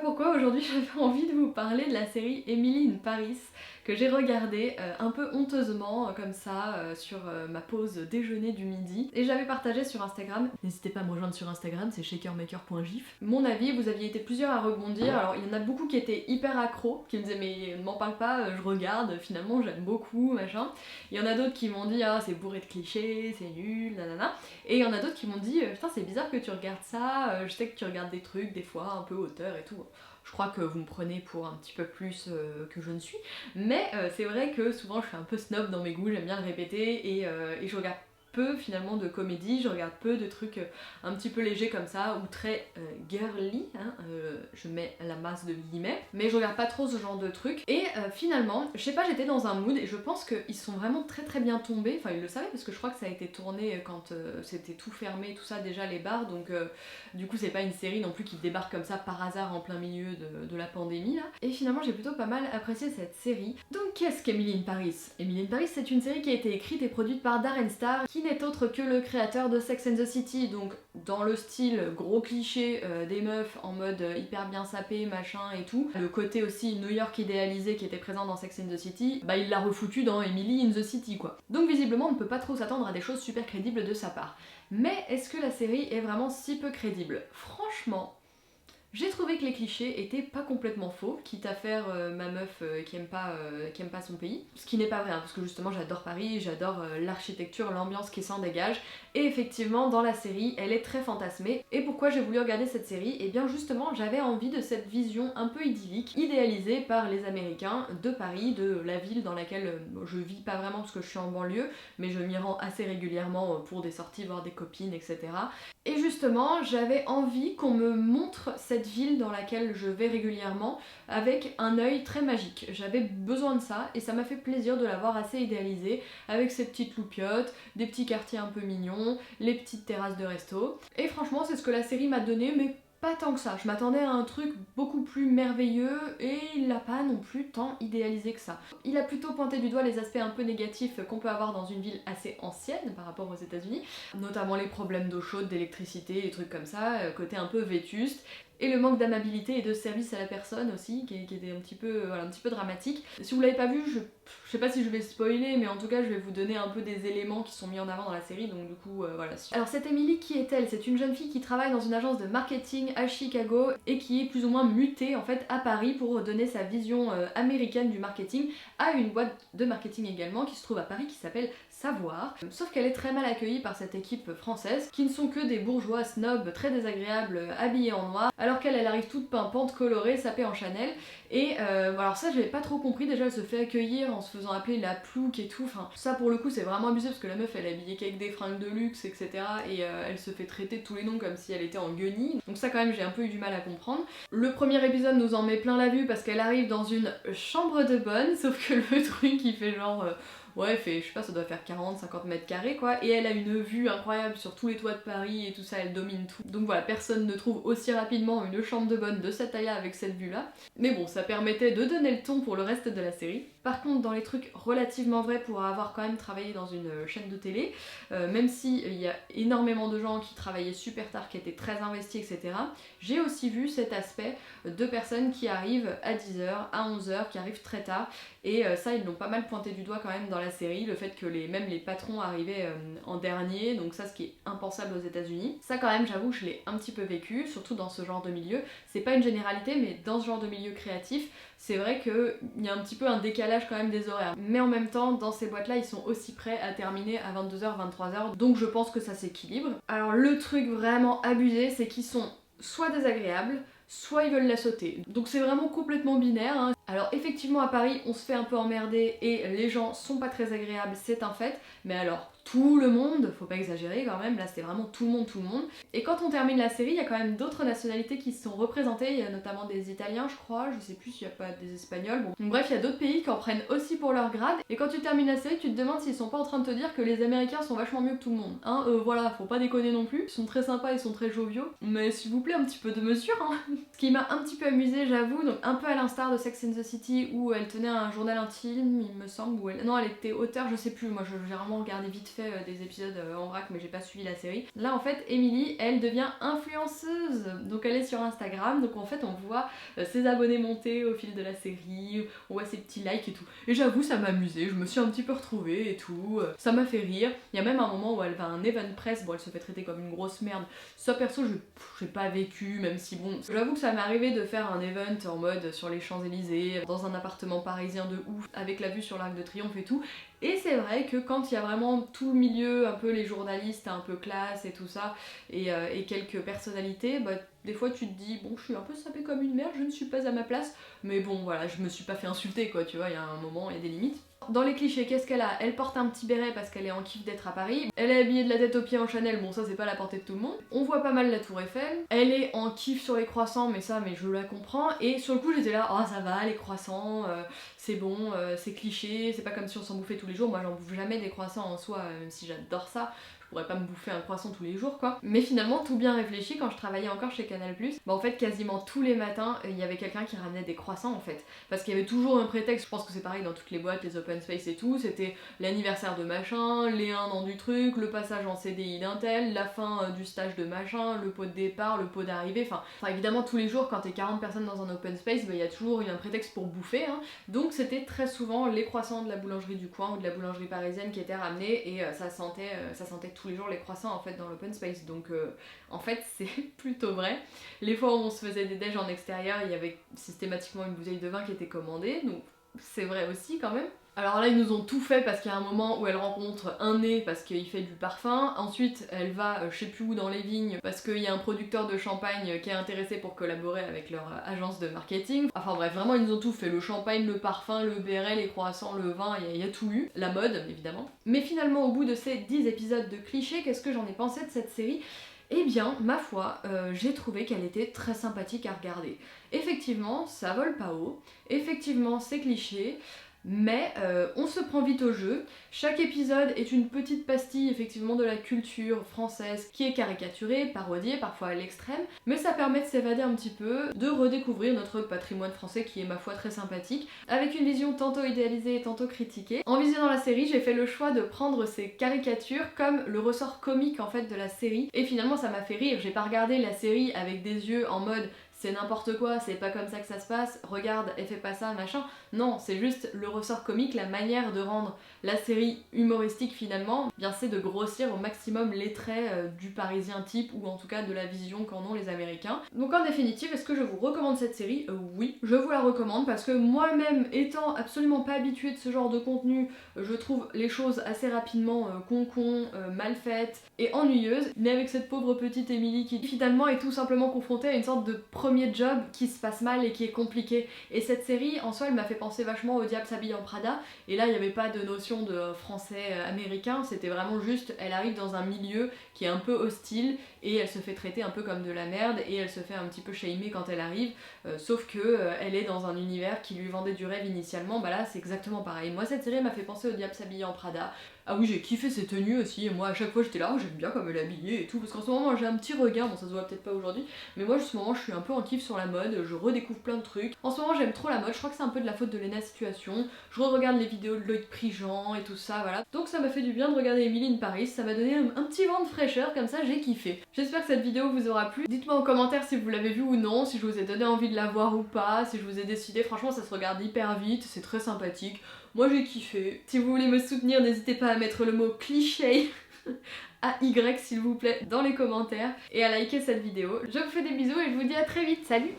pourquoi aujourd'hui j'avais envie de vous parler de la série Emily in Paris que j'ai regardée un peu honteusement comme ça sur ma pause déjeuner du midi et j'avais partagé sur Instagram. N'hésitez pas à me rejoindre sur Instagram, c'est shakermaker.gif. Mon avis, vous aviez été plusieurs à rebondir, alors il y en a beaucoup qui étaient hyper accros, qui me disaient mais ne m'en parle pas, je regarde, finalement j'aime beaucoup, machin. Il y en a d'autres qui m'ont dit ah c'est bourré de clichés, c'est nul, nanana. Et il y en a d'autres qui m'ont dit putain c'est bizarre que tu regardes ça, je sais que tu regardes des trucs des fois un peu auteur et tout. Je crois que vous me prenez pour un petit peu plus que je ne suis, mais c'est vrai que souvent je suis un peu snob dans mes goûts, j'aime bien le répéter et je regarde peu finalement de comédie, je regarde peu de trucs un petit peu légers comme ça ou très girly, hein, je mets la masse de guillemets, mais je regarde pas trop ce genre de trucs et finalement, je sais pas, j'étais dans un mood et je pense qu'ils sont vraiment très bien tombés, enfin ils le savaient parce que je crois que ça a été tourné quand c'était tout fermé, tout ça déjà les bars, donc du coup c'est pas une série non plus qui débarque comme ça par hasard en plein milieu de la pandémie là. Et finalement j'ai plutôt pas mal apprécié cette série. Donc qu'est-ce qu'Emily in Paris? Emily in Paris c'est une série qui a été écrite et produite par Darren Star, qui n'est autre que le créateur de Sex and the City, donc dans le style gros cliché des meufs en mode hyper bien sapé, machin et tout. Le côté aussi New York idéalisé qui était présent dans Sex and the City, bah il l'a refoutu dans Emily in the City quoi. Donc visiblement on ne peut pas trop s'attendre à des choses super crédibles de sa part. Mais est-ce que la série est vraiment si peu crédible? Franchement, j'ai trouvé que les clichés étaient pas complètement faux, quitte à faire ma meuf qui aime pas son pays. Ce qui n'est pas vrai, hein, parce que justement j'adore Paris, j'adore l'architecture, l'ambiance qui s'en dégage. Et effectivement, dans la série, elle est très fantasmée. Et pourquoi j'ai voulu regarder cette série? Et bien justement, j'avais envie de cette vision un peu idyllique, idéalisée par les Américains de Paris, de la ville dans laquelle je vis pas vraiment parce que je suis en banlieue, mais je m'y rends assez régulièrement pour des sorties, voir des copines, etc. Et justement, j'avais envie qu'on me montre cette ville dans laquelle je vais régulièrement avec un œil très magique. J'avais besoin de ça et ça m'a fait plaisir de l'avoir assez idéalisée avec ses petites loupiottes, des petits quartiers un peu mignons, les petites terrasses de resto. Et franchement, c'est ce que la série m'a donné, mais pas tant que ça. Je m'attendais à un truc beaucoup plus merveilleux et il l'a pas non plus tant idéalisé que ça. Il a plutôt pointé du doigt les aspects un peu négatifs qu'on peut avoir dans une ville assez ancienne par rapport aux États-Unis, notamment les problèmes d'eau chaude, d'électricité, et trucs comme ça, côté un peu vétuste. Et le manque d'amabilité et de service à la personne aussi, qui était un petit peu dramatique. Si vous l'avez pas vu, je sais pas si je vais spoiler, mais en tout cas je vais vous donner un peu des éléments qui sont mis en avant dans la série, donc du coup voilà. Alors cette Emily, qui est-elle? C'est une jeune fille qui travaille dans une agence de marketing à Chicago et qui est plus ou moins mutée en fait à Paris pour donner sa vision américaine du marketing à une boîte de marketing également qui se trouve à Paris qui s'appelle Savoir. Sauf qu'elle est très mal accueillie par cette équipe française qui ne sont que des bourgeois snobs très désagréables habillés en noir, alors qu'elle arrive toute pimpante, colorée, sapée en Chanel. Et alors ça j'avais pas trop compris, déjà elle se fait accueillir en se faisant appeler la plouque et tout, enfin ça pour le coup c'est vraiment abusé parce que la meuf elle est habillée qu'avec des fringues de luxe etc. et elle se fait traiter de tous les noms comme si elle était en guenille, donc ça quand même j'ai un peu eu du mal à comprendre. Le premier épisode nous en met plein la vue parce qu'elle arrive dans une chambre de bonne, sauf que le truc il fait genre... ouais, fait, je sais pas, ça doit faire 40-50 mètres carrés quoi, et elle a une vue incroyable sur tous les toits de Paris et tout ça, elle domine tout. Donc voilà, personne ne trouve aussi rapidement une chambre de bonne de cette taille-là avec cette vue-là. Mais bon, ça permettait de donner le ton pour le reste de la série. Par contre, dans les trucs relativement vrais pour avoir quand même travaillé dans une chaîne de télé, même s'il y a énormément de gens qui travaillaient super tard, qui étaient très investis, etc., j'ai aussi vu cet aspect de personnes qui arrivent à 10h, à 11h, qui arrivent très tard, et ça ils l'ont pas mal pointé du doigt quand même dans la série, le fait que même les patrons arrivaient en dernier, donc ça ce qui est impensable aux États-Unis. Ça quand même j'avoue je l'ai un petit peu vécu, surtout dans ce genre de milieu. C'est pas une généralité mais dans ce genre de milieu créatif, c'est vrai qu'il y a un petit peu un décalage quand même des horaires. Mais en même temps, dans ces boîtes-là, ils sont aussi prêts à terminer à 22h, 23h, donc je pense que ça s'équilibre. Alors le truc vraiment abusé, c'est qu'ils sont soit désagréables, soit ils veulent la sauter. Donc c'est vraiment complètement binaire, hein. Alors effectivement à Paris on se fait un peu emmerder et les gens sont pas très agréables, c'est un fait, mais alors tout le monde, faut pas exagérer quand même, là c'était vraiment tout le monde. Et quand on termine la série, il y a quand même d'autres nationalités qui se sont représentées, il y a notamment des Italiens je crois, je sais plus s'il y a pas des Espagnols, bon. Donc bref, il y a d'autres pays qui en prennent aussi pour leur grade, et quand tu termines la série, tu te demandes s'ils sont pas en train de te dire que les Américains sont vachement mieux que tout le monde. Hein, voilà, faut pas déconner non plus, ils sont très sympas, ils sont très joviaux, mais s'il vous plaît un petit peu de mesure, hein. Ce qui m'a un petit peu amusée, j'avoue, donc un peu à l'instar de Sex and the City où elle tenait un journal intime, il me semble, où elle... Non, elle était auteure, je sais plus, moi j'ai vraiment regardé vite fait des épisodes en vrac mais j'ai pas suivi la série. Là en fait, Emily, elle devient influenceuse, donc elle est sur Instagram, donc en fait on voit ses abonnés monter au fil de la série, on voit ses petits likes et tout. Et j'avoue, ça m'a amusée, je me suis un petit peu retrouvée et tout, ça m'a fait rire. Il y a même un moment où elle va à un event press, bon elle se fait traiter comme une grosse merde, ça perso j'ai pas vécu, même si bon, j'avoue que ça m'est arrivé de faire un event en mode sur les Champs-Élysées, dans un appartement parisien de ouf, avec la vue sur l'Arc de Triomphe et tout. Et c'est vrai que quand il y a vraiment tout le milieu, un peu les journalistes, un peu classe et tout ça, et quelques personnalités, bah des fois tu te dis bon je suis un peu sapée comme une merde, je ne suis pas à ma place, mais bon voilà, je me suis pas fait insulter quoi, tu vois, il y a un moment, il y a des limites. Dans les clichés, qu'est-ce qu'elle a? Elle porte un petit béret parce qu'elle est en kiff d'être à Paris. Elle est habillée de la tête aux pieds en Chanel, bon ça c'est pas la portée de tout le monde. On voit pas mal la tour Eiffel. Elle est en kiff sur les croissants, mais je la comprends. Et sur le coup j'étais là, oh ça va les croissants, c'est bon, c'est cliché, c'est pas comme si on s'en bouffait tous les jours. Moi j'en bouffe jamais des croissants en soi, même si j'adore ça. Je pourrais pas me bouffer un croissant tous les jours quoi. Mais finalement, tout bien réfléchi, quand je travaillais encore chez Canal+, bah en fait quasiment tous les matins il y avait quelqu'un qui ramenait des croissants en fait. Parce qu'il y avait toujours un prétexte, je pense que c'est pareil dans toutes les boîtes, les open space et tout, c'était l'anniversaire de machin, les 1 an du truc, le passage en CDI d'un tel, la fin du stage de machin, le pot de départ, le pot d'arrivée, enfin évidemment tous les jours quand t'es 40 personnes dans un open space, bah il y a toujours eu un prétexte pour bouffer, hein. Donc c'était très souvent les croissants de la boulangerie du coin ou de la boulangerie parisienne qui étaient ramenés et ça sentait tous les jours les croissants en fait dans l'open space, donc en fait c'est plutôt vrai. Les fois où on se faisait des déj en extérieur, il y avait systématiquement une bouteille de vin qui était commandée, donc c'est vrai aussi quand même. Alors là ils nous ont tout fait parce qu'il y a un moment où elle rencontre un nez parce qu'il fait du parfum, ensuite elle va je sais plus où dans les vignes parce qu'il y a un producteur de champagne qui est intéressé pour collaborer avec leur agence de marketing. Enfin bref, vraiment ils nous ont tout fait, le champagne, le parfum, le béret, les croissants, le vin, il y a tout eu, la mode évidemment. Mais finalement au bout de ces 10 épisodes de clichés, qu'est-ce que j'en ai pensé de cette série ? Eh bien, ma foi, j'ai trouvé qu'elle était très sympathique à regarder. Effectivement, ça vole pas haut, effectivement c'est cliché, mais on se prend vite au jeu. Chaque épisode est une petite pastille effectivement de la culture française qui est caricaturée, parodiée, parfois à l'extrême, mais ça permet de s'évader un petit peu, de redécouvrir notre patrimoine français qui est ma foi très sympathique, avec une vision tantôt idéalisée et tantôt critiquée. En visionnant la série, j'ai fait le choix de prendre ces caricatures comme le ressort comique en fait de la série, et finalement ça m'a fait rire. J'ai pas regardé la série avec des yeux en mode c'est n'importe quoi, c'est pas comme ça que ça se passe, regarde, elle fait pas ça, machin. Non, c'est juste le ressort comique, la manière de rendre la série humoristique finalement, bien c'est de grossir au maximum les traits du parisien type, ou en tout cas de la vision qu'en ont les Américains. Donc en définitive, est-ce que je vous recommande cette série ? Oui, je vous la recommande parce que moi-même, étant absolument pas habituée de ce genre de contenu, je trouve les choses assez rapidement mal faites et ennuyeuses, mais avec cette pauvre petite Emily qui finalement est tout simplement confrontée à une sorte de premier job qui se passe mal et qui est compliqué. Et cette série, en soi, elle m'a fait penser vachement au Diable s'habille en Prada, et là, il n'y avait pas de notion de français américain, c'était vraiment juste, elle arrive dans un milieu qui est un peu hostile, et elle se fait traiter un peu comme de la merde, et elle se fait un petit peu shamer quand elle arrive, sauf que elle est dans un univers qui lui vendait du rêve initialement, bah là, c'est exactement pareil. Moi, cette série m'a fait penser au Diable s'habille en Prada. Ah oui, j'ai kiffé ses tenues aussi, et moi à chaque fois j'étais là, oh, j'aime bien comme elle est habillée et tout, parce qu'en ce moment j'ai un petit regard, bon ça se voit peut-être pas aujourd'hui, mais moi en ce moment je suis un peu en kiff sur la mode, je redécouvre plein de trucs. En ce moment j'aime trop la mode, je crois que c'est un peu de la faute de Lena Situation, je re-regarde les vidéos de Loïc Prigent et tout ça, voilà. Donc ça m'a fait du bien de regarder Emily in Paris, ça m'a donné un petit vent de fraîcheur, comme ça j'ai kiffé. J'espère que cette vidéo vous aura plu, dites-moi en commentaire si vous l'avez vue ou non, si je vous ai donné envie de la voir ou pas, si je vous ai décidé, franchement ça se regarde hyper vite, c'est très sympathique. Moi j'ai kiffé. Si vous voulez me soutenir, n'hésitez pas à mettre le mot cliché AY s'il vous plaît dans les commentaires et à liker cette vidéo. Je vous fais des bisous et je vous dis à très vite, salut!